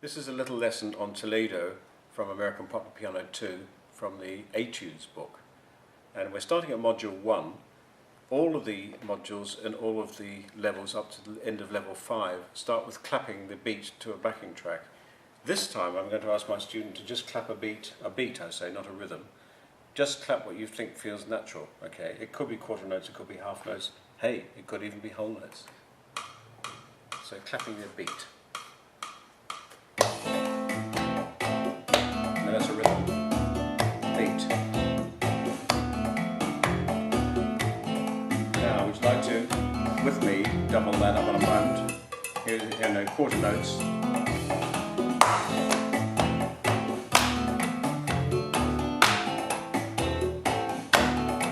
This is a little lesson on Toledo from American Popular Piano 2 from the Etudes book. And we're starting at module 1. All of the modules and all of the levels up to the end of level 5 start with clapping the beat to a backing track. This time I'm going to ask my student to just clap a beat I say, not a rhythm. Just clap what you think feels natural, okay? It could be quarter notes, it could be half notes. Hey, it could even be whole notes. So clapping the beat. And that's a rhythm. Beat. Now, would you like to, with me, double that up on a moment? Here's quarter notes.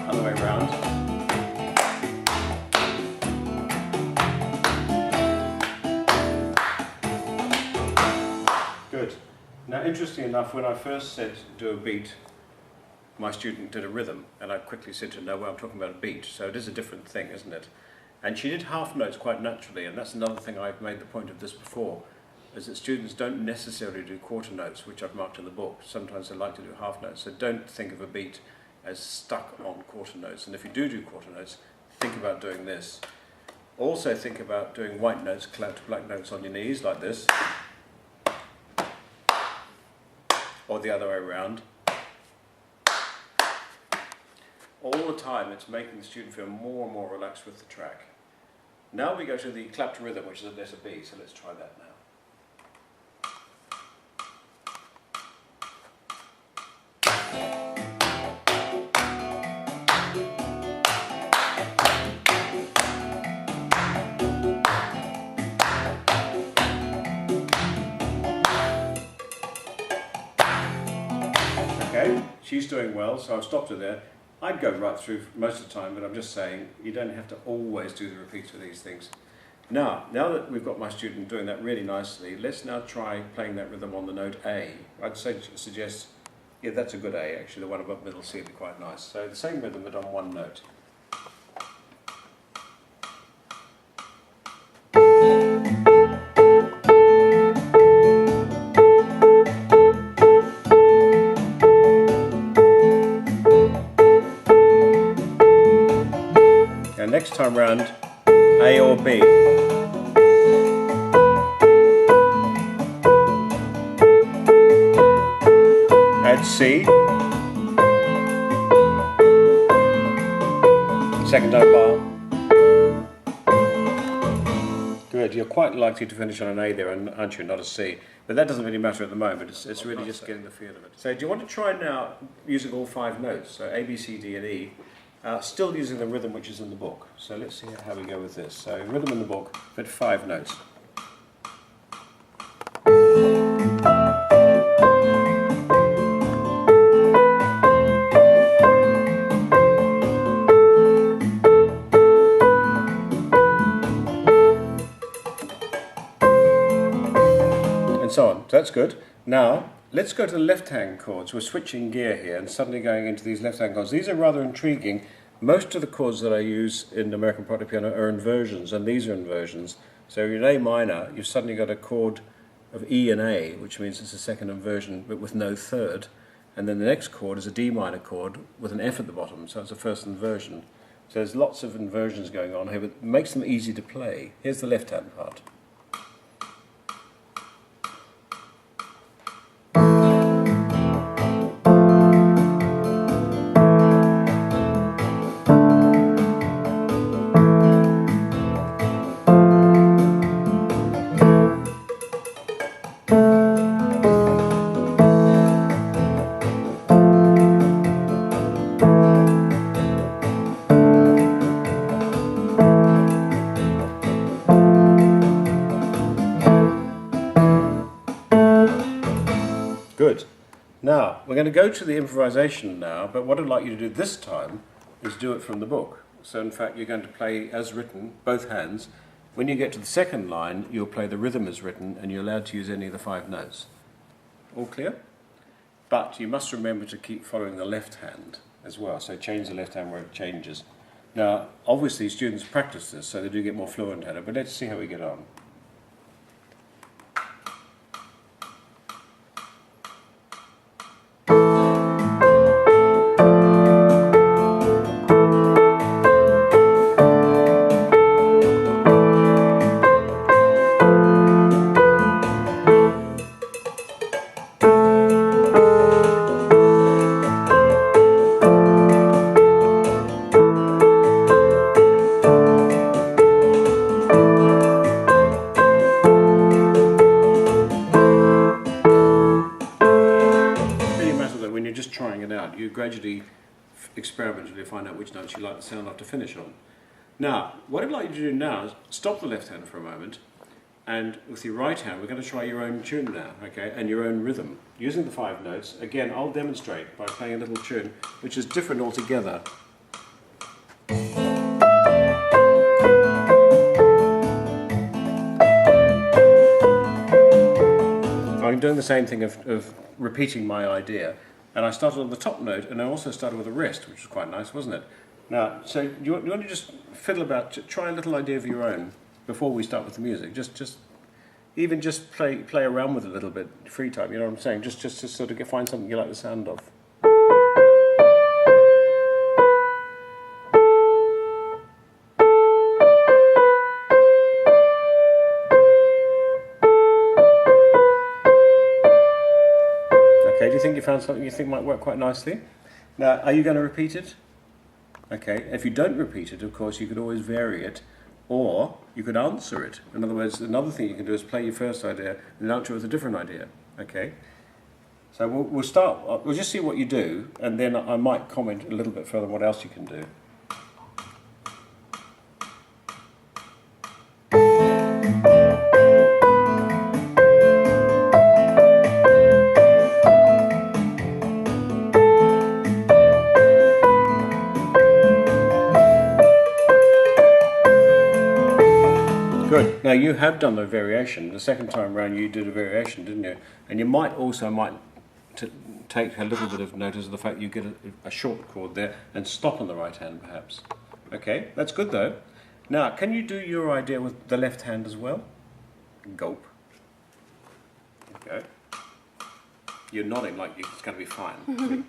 Other way around. Good. Now, interesting enough, when I first said do a beat, my student did a rhythm, and I quickly said to her, no, well, I'm talking about a beat, so it is a different thing, isn't it? And she did half notes quite naturally, and that's another thing I've made the point of this before, is that students don't necessarily do quarter notes, which I've marked in the book. Sometimes they like to do half notes, so don't think of a beat as stuck on quarter notes. And if you do quarter notes, think about doing this. Also think about doing white notes, clapped black notes on your knees, like this. Or the other way around. All the time it's making the student feel more and more relaxed with the track. Now we go to the clapped rhythm, which is a letter B, so let's try that now. Okay, she's doing well, so I've stopped her there. I'd go right through most of the time, but I'm just saying you don't have to always do the repeats of these things. Now that we've got my student doing that really nicely, let's now try playing that rhythm on the note A. I'd suggest, yeah, that's a good A actually, the one above middle C would be quite nice. So the same rhythm but on one note. And next time round, A or B. Add C. Second note bar. Good, you're quite likely to finish on an A there, aren't you, not a C. But that doesn't really matter at the moment, it's really just getting the feel of it. So do you want to try now using all 5 notes, so A, B, C, D and E, still using the rhythm which is in the book. So let's see how we go with this. So rhythm in the book, but 5 notes. And so on. So that's good. Now, let's go to the left-hand chords. We're switching gear here and suddenly going into these left-hand chords. These are rather intriguing. Most of the chords that I use in American Popular Piano are inversions, and these are inversions. So in A minor, you've suddenly got a chord of E and A, which means it's a second inversion, but with no third. And then the next chord is a D minor chord with an F at the bottom, so it's a first inversion. So there's lots of inversions going on here, but it makes them easy to play. Here's the left-hand part. Good. Now, we're going to go to the improvisation now, but what I'd like you to do this time is do it from the book. So in fact, you're going to play as written, both hands. When you get to the second line, you'll play the rhythm as written, and you're allowed to use any of the 5 notes. All clear? But you must remember to keep following the left hand as well, so change the left hand where it changes. Now, obviously students practice this, so they do get more fluent at it, but let's see how we get on. gradually experiment until you find out which notes you like the sound of to finish on. Now, what I'd like you to do now is stop the left hand for a moment, and with your right hand we're going to try your own tune now, okay, and your own rhythm. Using the 5 notes, again I'll demonstrate by playing a little tune which is different altogether. I'm doing the same thing of repeating my idea, and I started on the top note and I also started with a rest, which was quite nice, wasn't it? Now, so you want to just fiddle about, try a little idea of your own before we start with the music. Just play around with it a little bit, free time. You know what I'm saying? Just to sort of find something you like the sound of. Okay, do you think you found something you think might work quite nicely? Now, are you going to repeat it? Okay, if you don't repeat it, of course, you could always vary it, or you could answer it. In other words, another thing you can do is play your first idea and answer it with a different idea. Okay, so we'll start. We'll just see what you do, and then I might comment a little bit further on what else you can do. Good. Now you have done a variation. The second time round you did a variation, didn't you? And you might take a little bit of notice of the fact you get a short chord there and stop on the right hand perhaps. Okay, that's good though. Now, can you do your idea with the left hand as well? Gulp. Okay. You're nodding like it's going to be fine.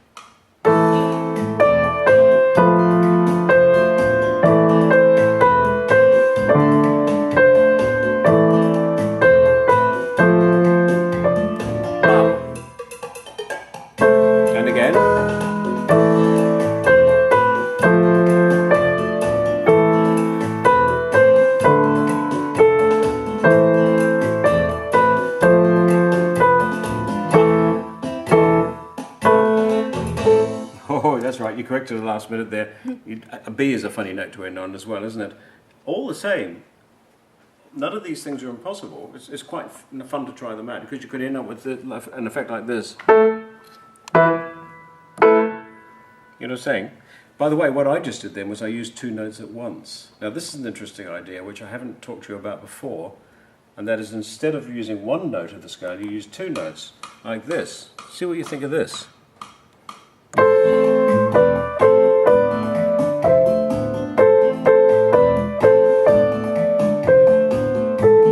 That's right, you corrected at the last minute there. A B is a funny note to end on as well, isn't it? All the same, none of these things are impossible. It's quite fun to try them out, because you could end up with an effect like this. You know what I'm saying? By the way, what I just did then was I used 2 notes at once. Now this is an interesting idea which I haven't talked to you about before, and that is instead of using 1 note of the scale, you use 2 notes, like this. See what you think of this.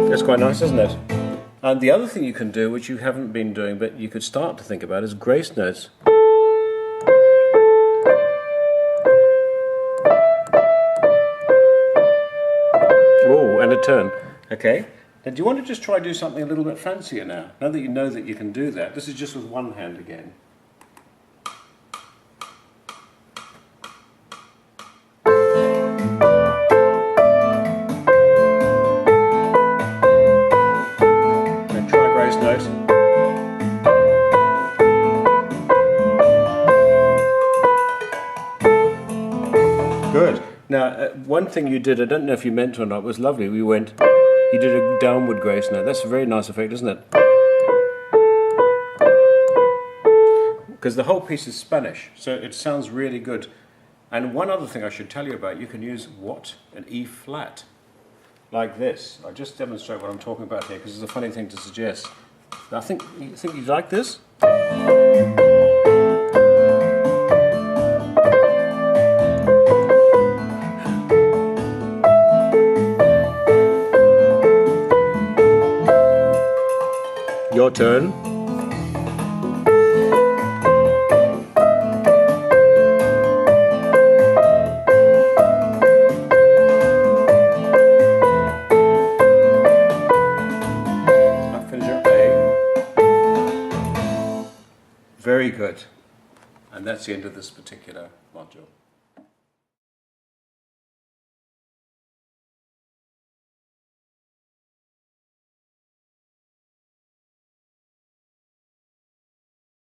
That's quite nice, isn't it? And the other thing you can do, which you haven't been doing but you could start to think about, is grace notes. Oh, and a turn. Okay. Now, do you want to just try do something a little bit fancier now? Now that you know that you can do that, this is just with 1 hand again. Good. Now, one thing you did, I don't know if you meant to or not, was lovely. You did a downward grace note. That's a very nice effect, isn't it? Because the whole piece is Spanish, so it sounds really good. And one other thing I should tell you about, you can use what? An E flat. Like this. I'll just demonstrate what I'm talking about here, because it's a funny thing to suggest. I think you like this? Your turn. Very good. And that's the end of this particular module.